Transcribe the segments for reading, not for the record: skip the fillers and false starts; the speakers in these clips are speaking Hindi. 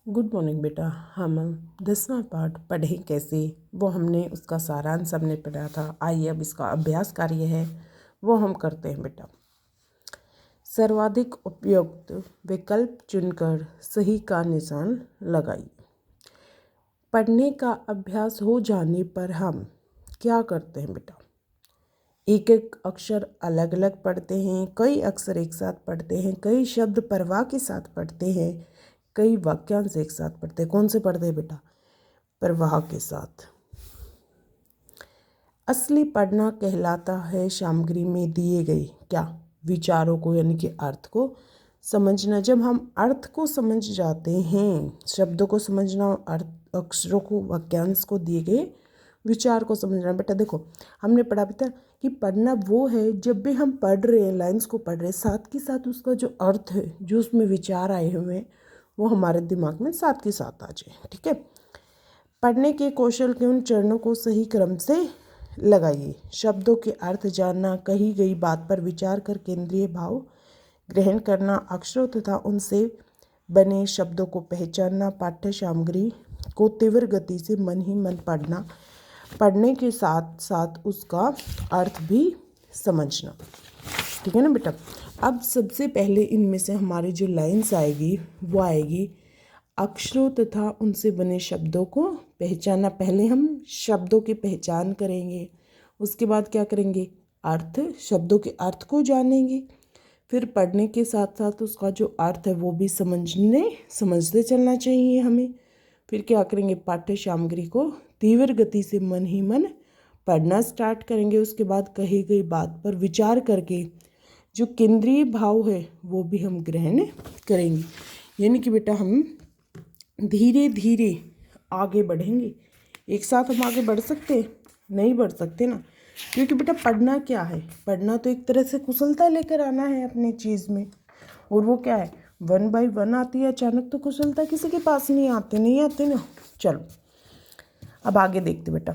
गुड मॉर्निंग बेटा। हम 10वां पाठ पढ़े कैसे, वो हमने उसका सारांश हमने पढ़ा था। आइए अब इसका अभ्यास कार्य है वो हम करते हैं बेटा। सर्वाधिक उपयुक्त विकल्प चुनकर सही का निशान लगाइए। पढ़ने का अभ्यास हो जाने पर हम क्या करते हैं बेटा, एक एक अक्षर अलग अलग पढ़ते हैं, कई अक्षर एक साथ पढ़ते हैं, कई शब्द परवाह के साथ पढ़ते हैं, कई वाक्यांश एक साथ पढ़ते हैं। कौन से पढ़ते हैं बेटा? परवाह के साथ। असली पढ़ना कहलाता है सामग्री में दिए गए क्या विचारों को यानी कि अर्थ को समझना। जब हम अर्थ को समझ जाते हैं, शब्दों को समझना, अर्थ अक्षरों को, वाक्यांश को, दिए गए विचार को समझना। बेटा देखो, हमने पढ़ा बेटा कि पढ़ना वो है जब भी हम पढ़ रहे हैं, लाइंस को पढ़ रहे हैं, साथ के साथ उसका जो अर्थ है, जो उसमें विचार आए हुए हैं, वो हमारे दिमाग में साथ के साथ आ जाए। ठीक है। पढ़ने के कौशल के उन चरणों को सही क्रम से लगाइए। शब्दों के अर्थ जानना, कही गई बात पर विचार कर केंद्रीय भाव ग्रहण करना, अक्षरों तथा उनसे बने शब्दों को पहचानना, पाठ्य सामग्री को तीव्र गति से मन ही मन पढ़ना, पढ़ने के साथ साथ उसका अर्थ भी समझना। ठीक है ना बेटा। अब सबसे पहले इनमें से हमारी जो लाइंस आएगी वो आएगी अक्षरों तथा उनसे बने शब्दों को पहचानना। पहले हम शब्दों की पहचान करेंगे, उसके बाद क्या करेंगे, अर्थ, शब्दों के अर्थ को जानेंगे, फिर पढ़ने के साथ साथ उसका जो अर्थ है वो भी समझते चलना चाहिए हमें। फिर क्या करेंगे, पाठ्य सामग्री को तीव्र गति से मन ही मन पढ़ना स्टार्ट करेंगे। उसके बाद कही गई बात पर विचार करके जो केंद्रीय भाव है वो भी हम ग्रहण करेंगे। यानी कि बेटा हम धीरे धीरे आगे बढ़ेंगे। एक साथ हम आगे बढ़ सकते नहीं बढ़ सकते ना, क्योंकि बेटा पढ़ना क्या है, पढ़ना तो एक तरह से कुशलता लेकर आना है अपनी चीज़ में। और वो क्या है, 1 बाय 1 आती है। अचानक तो कुशलता किसी के पास नहीं आते ना। चलो अब आगे देखते बेटा।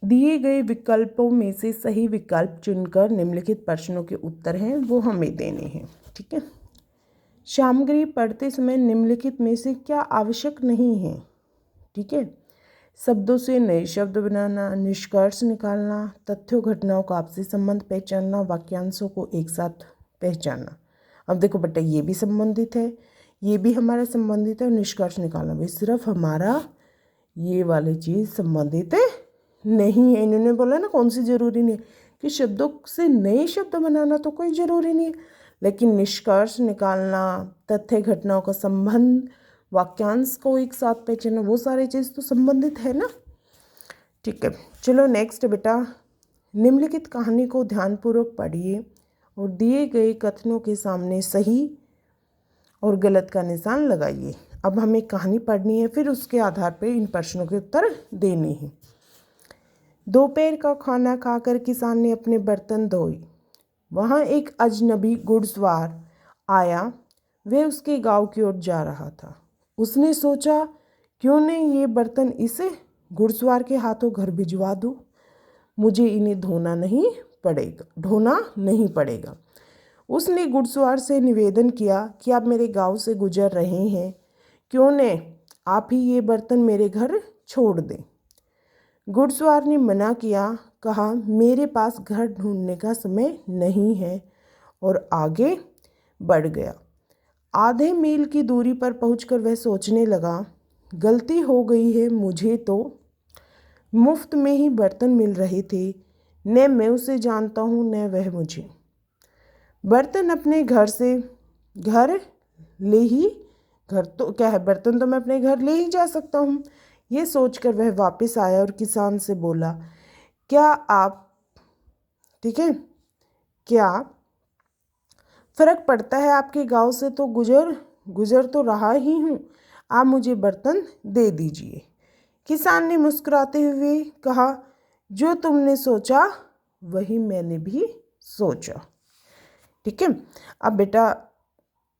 दिए गए विकल्पों में से सही विकल्प चुनकर निम्नलिखित प्रश्नों के उत्तर हैं वो हमें देने हैं। ठीक है। सामग्री पढ़ते समय निम्नलिखित में से क्या आवश्यक नहीं है? ठीक है। शब्दों से नए शब्द बनाना, निष्कर्ष निकालना, तथ्यों घटनाओं का आपसी संबंध पहचानना, वाक्यांशों को एक साथ पहचानना। अब देखो बेटा, ये भी संबंधित है, ये भी हमारा संबंधित है, और निष्कर्ष निकालना भी। सिर्फ हमारा ये वाली चीज़ संबंधित नहीं है। इन्होंने बोला ना कौन सी ज़रूरी नहीं है, कि शब्दों से नए शब्द बनाना तो कोई ज़रूरी नहीं है, लेकिन निष्कर्ष निकालना, तथ्य घटनाओं का संबंध, वाक्यांश को एक साथ पहचानना, वो सारी चीज़ तो संबंधित है ना। ठीक है। चलो नेक्स्ट बेटा, निम्नलिखित कहानी को ध्यानपूर्वक पढ़िए और दिए गए कथनों के सामने सही और गलत का निशान लगाइए। अब हमें कहानी पढ़नी है, फिर उसके आधार पर इन प्रश्नों के उत्तर देने हैं। दोपहर का खाना खाकर किसान ने अपने बर्तन धोए। वहाँ एक अजनबी घुड़सवार आया। वह उसके गांव की ओर जा रहा था। उसने सोचा, क्यों नहीं ये बर्तन इस घुड़सवार के हाथों घर भिजवा दूँ, मुझे इन्हें ढोना नहीं पड़ेगा। उसने घुड़सवार से निवेदन किया कि आप मेरे गांव से गुजर रहे हैं, क्यों न आप ही ये बर्तन मेरे घर छोड़ दें। घुड़सवार ने मना किया, कहा मेरे पास घर ढूंढने का समय नहीं है, और आगे बढ़ गया। आधे मील की दूरी पर पहुंचकर वह सोचने लगा, गलती हो गई है, मुझे तो मुफ्त में ही बर्तन मिल रहे थे, न मैं उसे जानता हूँ न वह मुझे। बर्तन अपने घर तो क्या है, बर्तन तो मैं अपने घर ले ही जा सकता हूँ। ये सोचकर वह वापस आया और किसान से बोला, क्या फ़र्क पड़ता है, आपके गांव से तो गुजर तो रहा ही हूँ, आप मुझे बर्तन दे दीजिए। किसान ने मुस्कुराते हुए कहा, जो तुमने सोचा वही मैंने भी सोचा। ठीक है। अब बेटा,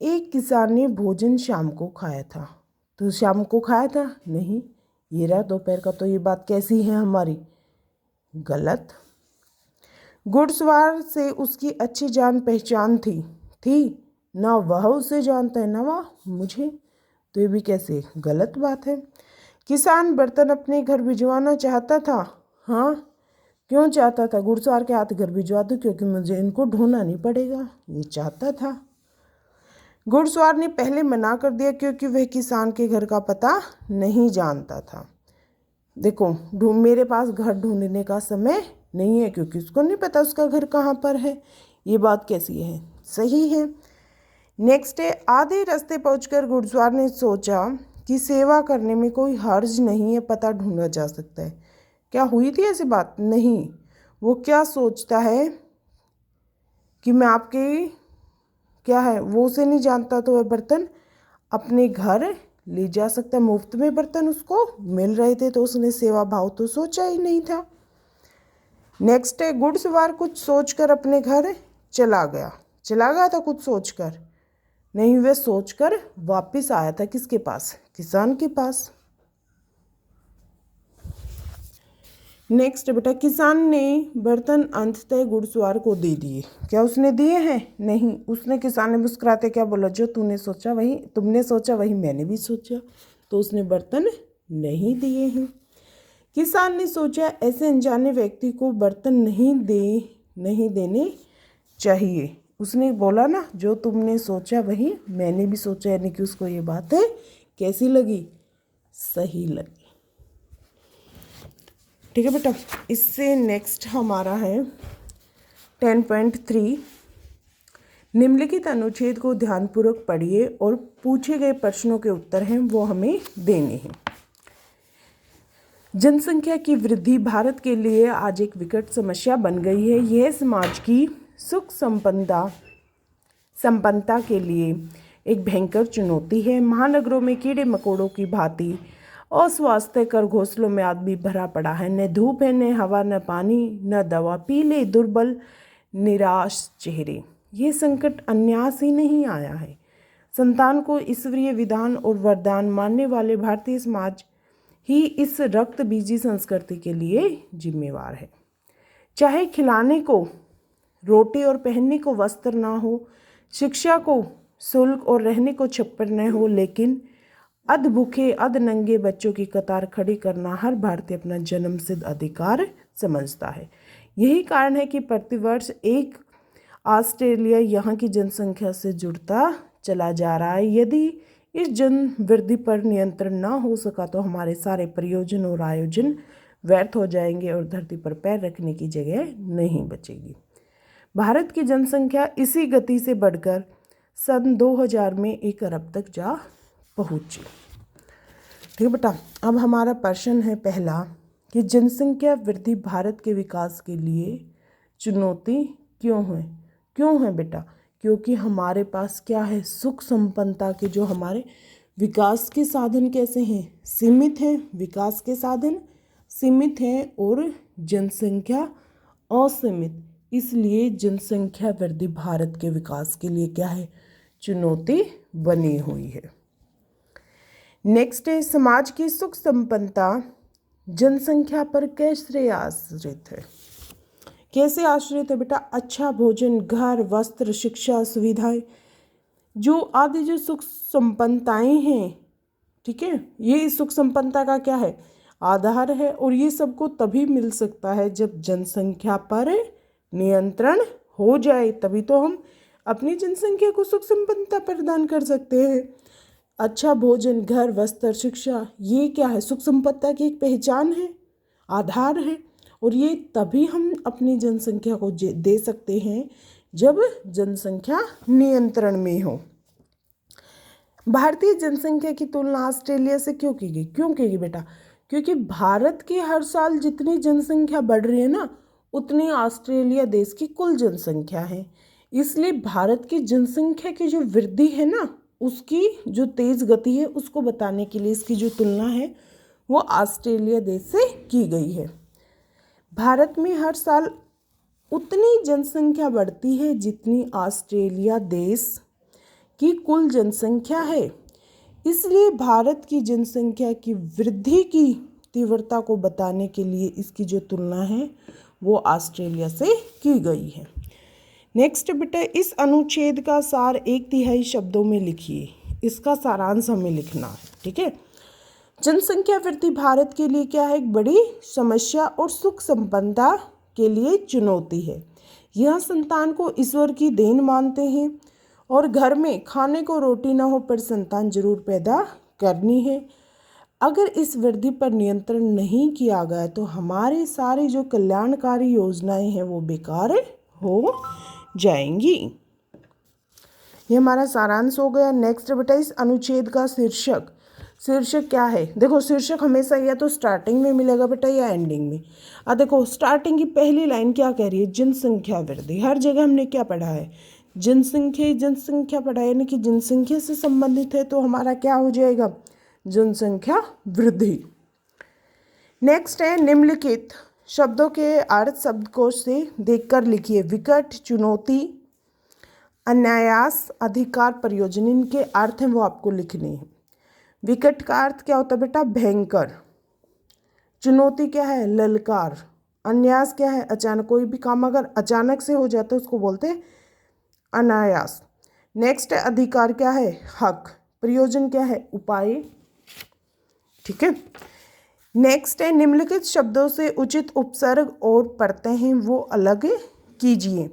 एक किसान ने भोजन शाम को खाया था। तो शाम को खाया था नहीं, ये रहा दोपहर का। तो ये बात कैसी है हमारी? गलत। घुड़सवार से उसकी अच्छी जान पहचान थी ना वह उसे जानता है ना वह मुझे। तो ये भी कैसे गलत बात है। किसान बर्तन अपने घर भिजवाना चाहता था। हाँ, क्यों चाहता था? घुड़सवार के हाथ घर भिजवा दूँ क्योंकि मुझे इनको ढूंढना नहीं पड़ेगा, ये चाहता था। घुड़सवार ने पहले मना कर दिया क्योंकि वह किसान के घर का पता नहीं जानता था। देखो, मेरे पास घर ढूंढने का समय नहीं है क्योंकि उसको नहीं पता उसका घर कहाँ पर है। ये बात कैसी है? सही है। नेक्स्ट है, आधे रास्ते पहुंचकर घुड़सवार ने सोचा कि सेवा करने में कोई हर्ज नहीं है, पता ढूंढा जा सकता है। क्या हुई थी ऐसी बात? नहीं। वो क्या सोचता है कि मैं आपके क्या है, वो उसे नहीं जानता तो वह बर्तन अपने घर ले जा सकता है। मुफ्त में बर्तन उसको मिल रहे थे तो उसने सेवा भाव तो सोचा ही नहीं था। नेक्स्ट है, घुड़सवार कुछ सोचकर अपने घर चला गया था कुछ सोचकर? नहीं, वह सोचकर वापस आया था किसके पास? किसान के पास। नेक्स्ट बेटा, किसान ने बर्तन अंततः घुड़सवार को दे दिए। क्या उसने दिए हैं? नहीं। उसने, किसान ने मुस्कुराते क्या बोला? जो तुमने सोचा वही मैंने भी सोचा। तो उसने बर्तन नहीं दिए हैं। किसान ने सोचा ऐसे अनजाने व्यक्ति को बर्तन नहीं देने चाहिए। उसने बोला ना, जो तुमने सोचा वही मैंने भी सोचा, यानी कि उसको ये बात है कैसी लगी? सही लगी। ठीक है बेटा। इससे नेक्स्ट हमारा है 10.3। निम्नलिखित अनुच्छेद को ध्यानपूर्वक पढ़िए और पूछे गए प्रश्नों के उत्तर हैं वो हमें देने हैं। जनसंख्या की वृद्धि भारत के लिए आज एक विकट समस्या बन गई है। यह समाज की सुख संपन्नता के लिए एक भयंकर चुनौती है। महानगरों में कीड़े मकोड़ों की भांति अस्वास्थ्यकर घोंसलों में आदमी भरा पड़ा है। न धूप है, न हवा, न पानी, न दवा। पीले दुर्बल निराश चेहरे। ये संकट अन्यास ही नहीं आया है। संतान को ईश्वरीय विधान और वरदान मानने वाले भारतीय समाज ही इस रक्त बीजी संस्कृति के लिए जिम्मेवार है। चाहे खिलाने को रोटी और पहनने को वस्त्र ना हो, शिक्षा को शुल्क और रहने को छप्पर न हो, लेकिन अध भूखे अध नंगे बच्चों की कतार खड़ी करना हर भारतीय अपना जन्मसिद्ध अधिकार समझता है। यही कारण है कि प्रतिवर्ष एक ऑस्ट्रेलिया यहाँ की जनसंख्या से जुड़ता चला जा रहा है। यदि इस जन वृद्धि पर नियंत्रण ना हो सका तो हमारे सारे प्रयोजन और आयोजन व्यर्थ हो जाएंगे और धरती पर पैर रखने की जगह नहीं बचेगी। भारत की जनसंख्या इसी गति से बढ़कर सन 2000 में 1 अरब तक जा पहुँची। ठीक है बेटा। अब हमारा प्रश्न है पहला कि जनसंख्या वृद्धि भारत के विकास के लिए चुनौती क्यों है? क्यों है बेटा? क्योंकि हमारे पास क्या है? सुख संपन्नता के जो हमारे विकास के साधन कैसे हैं? सीमित हैं। विकास के साधन सीमित हैं और जनसंख्या असीमित। इसलिए जनसंख्या वृद्धि भारत के विकास के लिए क्या है? चुनौती बनी हुई है। नेक्स्ट है, समाज की सुख संपन्नता जनसंख्या पर कैसे आश्रित है? कैसे आश्रित है बेटा? अच्छा भोजन, घर, वस्त्र, शिक्षा, सुविधाएं, जो आदि जो सुख संपन्नताएं हैं, ठीक है, ये सुख संपन्नता का क्या है? आधार है। और ये सबको तभी मिल सकता है जब जनसंख्या पर नियंत्रण हो जाए, तभी तो हम अपनी जनसंख्या को सुख संपन्नता प्रदान कर सकते हैं। अच्छा भोजन, घर, वस्त्र, शिक्षा, ये क्या है? सुख संपन्नता की एक पहचान है, आधार है। और ये तभी हम अपनी जनसंख्या को दे सकते हैं जब जनसंख्या नियंत्रण में हो। भारतीय जनसंख्या की तुलना ऑस्ट्रेलिया से क्यों की गई? क्यों की गई बेटा? क्योंकि भारत की हर साल जितनी जनसंख्या बढ़ रही है ना, उतनी ऑस्ट्रेलिया देश की कुल जनसंख्या है। इसलिए भारत की जनसंख्या की जो वृद्धि है ना, उसकी जो तेज़ गति है उसको बताने के लिए इसकी जो तुलना है वो ऑस्ट्रेलिया देश से की गई है। भारत में हर साल उतनी जनसंख्या बढ़ती है जितनी ऑस्ट्रेलिया देश की कुल जनसंख्या है। इसलिए भारत की जनसंख्या की वृद्धि की तीव्रता को बताने के लिए इसकी जो तुलना है वो ऑस्ट्रेलिया से की गई है। नेक्स्ट बेटा, इस अनुच्छेद का सार 1/3 शब्दों में लिखिए। इसका सारांश हमें लिखना है, ठीक है। जनसंख्या वृद्धि भारत के लिए क्या है? एक बड़ी समस्या और सुख संपन्नता के लिए चुनौती है। यह संतान को ईश्वर की देन मानते हैं और घर में खाने को रोटी न हो पर संतान जरूर पैदा करनी है। अगर इस वृद्धि पर नियंत्रण नहीं किया गया तो हमारे सारे जो कल्याणकारी योजनाएं हैं वो बेकार हो जाएंगी। ये हमारा सारांश हो गया। नेक्स्ट बेटा, इस अनुच्छेद का शीर्षक क्या है? देखो, शीर्षक हमेशा या तो स्टार्टिंग में मिलेगा बेटा या एंडिंग में। देखो, स्टार्टिंग की पहली लाइन क्या कह रही है? जनसंख्या वृद्धि। हर जगह हमने क्या पढ़ा है? जनसंख्या पढ़ा है, यानी कि जनसंख्या से संबंधित है तो हमारा क्या हो जाएगा? जनसंख्या वृद्धि। नेक्स्ट है, निम्नलिखित शब्दों के अर्थ शब्दकोश से देखकर लिखिए। विकट, चुनौती, अनायास, अधिकार, प्रयोजन। इनके अर्थ हैं वो आपको लिखने हैं। विकट का अर्थ क्या होता है बेटा? भयंकर। चुनौती क्या है? ललकार। अनायास क्या है? अचानक। कोई भी काम अगर अचानक से हो जाता है उसको बोलते हैं अनायास। नेक्स्ट है, अधिकार क्या है? हक। प्रयोजन क्या है? उपाय, ठीक है। नेक्स्ट है, निम्नलिखित शब्दों से उचित उपसर्ग और प्रत्यय हैं वो अलग कीजिए।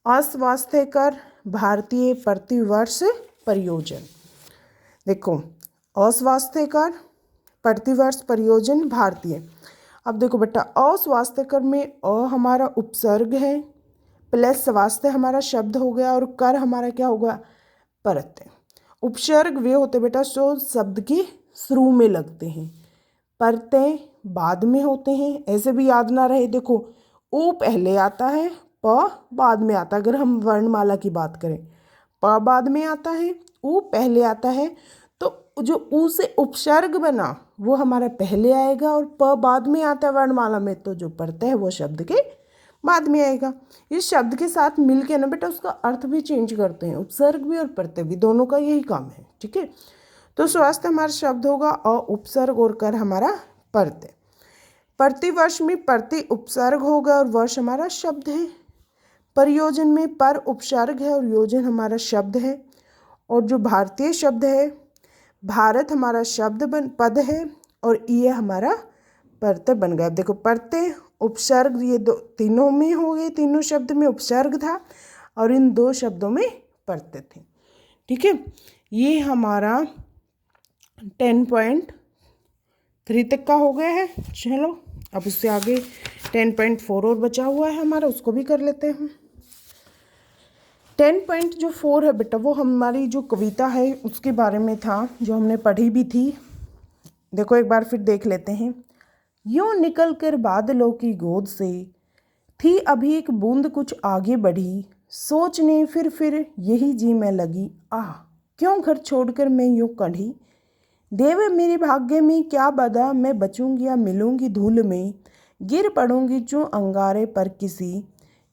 अस्वास्थ्यकर, भारतीय, प्रतिवर्ष, प्रयोजन। देखो, अस्वास्थ्यकर, प्रतिवर्ष, प्रयोजन, भारतीय। अब देखो बेटा, अस्वास्थ्यकर में अ हमारा उपसर्ग है प्लस स्वास्थ्य हमारा शब्द हो गया और कर हमारा क्या होगा? प्रत्यय। उपसर्ग वे होते बेटा जो शब्द के शुरू में लगते हैं, प्रत्यय बाद में होते हैं। ऐसे भी याद ना रहे, देखो ओ पहले आता है, प बाद में आता है। अगर हम वर्णमाला की बात करें, प बाद में आता है, ऊ पहले आता है, तो जो ऊ से उपसर्ग बना वो हमारा पहले आएगा और प बाद में आता है वर्णमाला में, तो जो प्रत्यय है वो शब्द के बाद में आएगा। इस शब्द के साथ मिलके ना बेटा उसका अर्थ भी चेंज करते हैं, उपसर्ग भी और प्रत्यय भी, दोनों का यही काम है, ठीक है। तो स्वास्थ्य हमारा शब्द होगा अ उपसर्ग और कर हमारा प्रत्यय। प्रतिवर्ष में प्रति उपसर्ग होगा और वर्ष हमारा शब्द है। प्रयोजन में पर उपसर्ग है और योजन हमारा शब्द है। और जो भारतीय शब्द है, भारत हमारा शब्द पद है और ये हमारा प्रत्यय बन गया। देखो, प्रत्यय उपसर्ग ये दो तीनों में हो गए, तीनों शब्द में उपसर्ग था और इन दो शब्दों में प्रत्यय थे, ठीक है। ये हमारा 10.3 तक का हो गया है। चलो अब उससे आगे 10.4 और बचा हुआ है हमारा, उसको भी कर लेते हैं। 10.4 है बेटा वो हमारी जो कविता है उसके बारे में था, जो हमने पढ़ी भी थी। देखो एक बार फिर देख लेते हैं। यूँ निकल कर बादलों की गोद से थी अभी एक बूंद कुछ आगे बढ़ी, सोचने फिर यही जी में लगी, आह क्यों घर छोड़कर मैं यूँ कढ़ी। देव मेरे भाग्य में क्या बदा, मैं बचूंगी या मिलूंगी धूल में, गिर पड़ूंगी चूँ अंगारे पर किसी,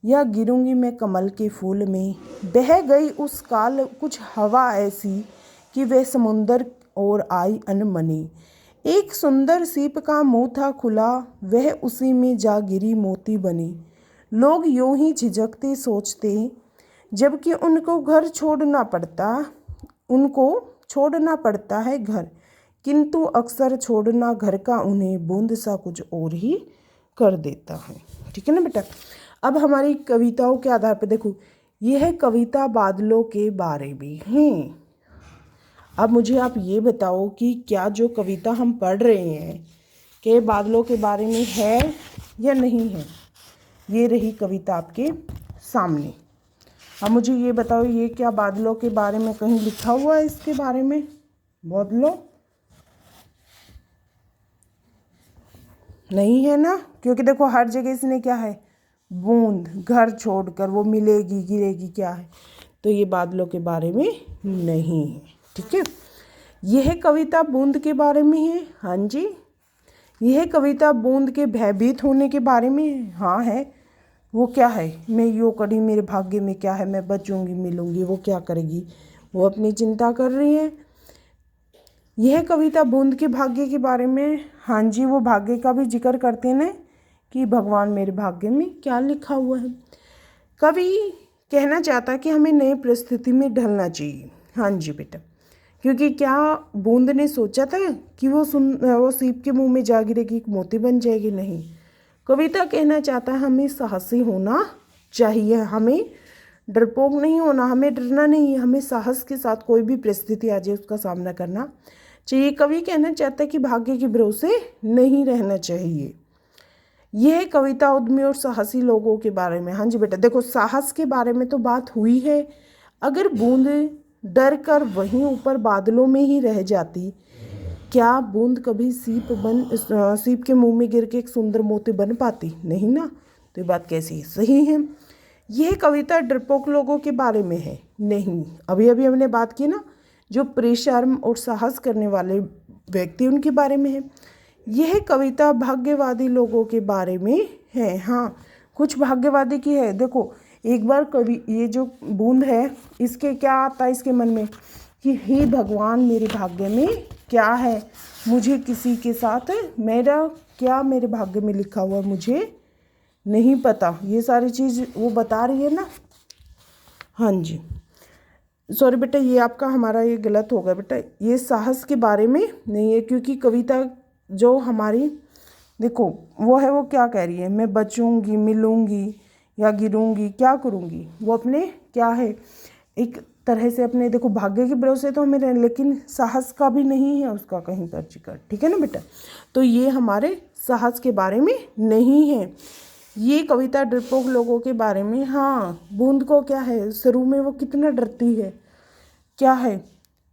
या गिरूंगी मैं कमल के फूल में। बह गई उस काल कुछ हवा ऐसी कि वह समुंदर और आई अनमनी। एक सुंदर सीप का मुंह था खुला, वह उसी में जा गिरी मोती बनी। लोग यूं ही झिझकते सोचते, जबकि उनको छोड़ना पड़ता है घर, किंतु अक्सर छोड़ना घर का उन्हें बूंद सा कुछ और ही कर देता है, ठीक है ना बेटा। अब हमारी कविताओं के आधार पर देखो, यह कविता बादलों के बारे में है। अब मुझे आप ये बताओ कि क्या जो कविता हम पढ़ रहे हैं कि बादलों के बारे में है या नहीं है। ये रही कविता आपके सामने। अब मुझे ये बताओ, ये क्या बादलों के बारे में कहीं लिखा हुआ है? इसके बारे में बादलों नहीं है ना, क्योंकि देखो हर जगह इसने क्या है, बूंद, घर छोड़कर वो मिलेगी गिरेगी क्या है, तो ये बादलों के बारे में नहीं है, ठीक है। यह कविता बूंद के बारे में है, हाँ जी। यह कविता बूंद के भयभीत होने के बारे में है, हाँ है। वो क्या है, मैं यूँ कड़ी मेरे भाग्य में क्या है, मैं बचूंगी मिलूंगी, वो क्या करेगी, वो अपनी चिंता कर रही है। यह कविता बूंद के भाग्य के बारे में, हाँ जी, वो भाग्य का भी जिक्र करते हैं कि भगवान मेरे भाग्य में क्या लिखा हुआ है। कवि कहना चाहता है कि हमें नई परिस्थिति में ढलना चाहिए। हाँ जी बेटा, क्योंकि क्या बूंद ने सोचा था कि वो सीप के मुंह में जा गिरेगी, एक मोती बन जाएगी? नहीं। कविता कहना चाहता है हमें साहसी होना चाहिए, हमें डरपोक नहीं होना, हमें डरना नहीं है, हमें साहस के साथ कोई भी परिस्थिति आ जाए उसका सामना करना चाहिए। कवि कहना चाहता है कि भाग्य के भरोसे नहीं रहना चाहिए। यह कविता उद्यमी और साहसी लोगों के बारे में। हाँ जी बेटा, देखो साहस के बारे में तो बात हुई है। अगर बूंद डर कर वहीं ऊपर बादलों में ही रह जाती, क्या बूंद कभी सीप के मुंह में गिर के एक सुंदर मोती बन पाती? नहीं ना। तो ये बात कैसी सही है। यह कविता डरपोक लोगों के बारे में है? नहीं। अभी अभी हमने बात की ना, जो प्रेशर्म और साहस करने वाले व्यक्ति उनके बारे में है। यह कविता भाग्यवादी लोगों के बारे में है। हाँ, कुछ भाग्यवादी की है। देखो एक बार कवि, ये जो बूंद है, इसके क्या आता है इसके मन में कि हे भगवान, मेरे भाग्य में क्या है, मुझे किसी के साथ मेरा क्या मेरे भाग्य में लिखा हुआ मुझे नहीं पता। ये सारी चीज़ वो बता रही है ना। हाँ जी, सॉरी बेटा, ये आपका हमारा ये गलत हो गया बेटा, ये साहस के बारे में नहीं है। क्योंकि कविता जो हमारी, देखो वो है, वो क्या कह रही है, मैं बचूंगी, मिलूंगी या गिरूंगी, क्या करूंगी, वो अपने क्या है, एक तरह से अपने, देखो भाग्य के भरोसे तो हमें रहे, लेकिन साहस का भी नहीं है उसका कहीं पर जिक्र। ठीक है ना बेटा, तो ये हमारे साहस के बारे में नहीं है। ये कविता डरपोक लोगों के बारे में। हाँ, बूंद को क्या है, शुरू में वो कितना डरती है, क्या है,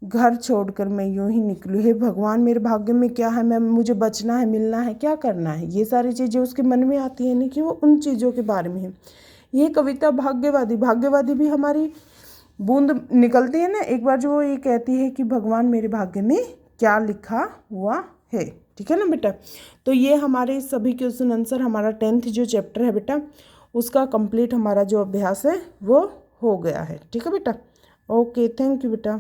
घर छोड़कर मैं यूं ही निकलूँ, हे भगवान मेरे भाग्य में क्या है, मुझे बचना है, मिलना है, क्या करना है, ये सारी चीज़ें उसके मन में आती हैं। नहीं कि वो उन चीज़ों के बारे में है। ये कविता भाग्यवादी भी हमारी बूंद निकलती है ना, एक बार जो वो ये कहती है कि भगवान मेरे भाग्य में क्या लिखा हुआ है। ठीक है ना बेटा, तो ये हमारे सभी क्वेश्चन आंसर, हमारा 10th जो चैप्टर है बेटा, उसका कंप्लीट हमारा जो अभ्यास है वो हो गया है। ठीक है बेटा, ओके, थैंक यू बेटा।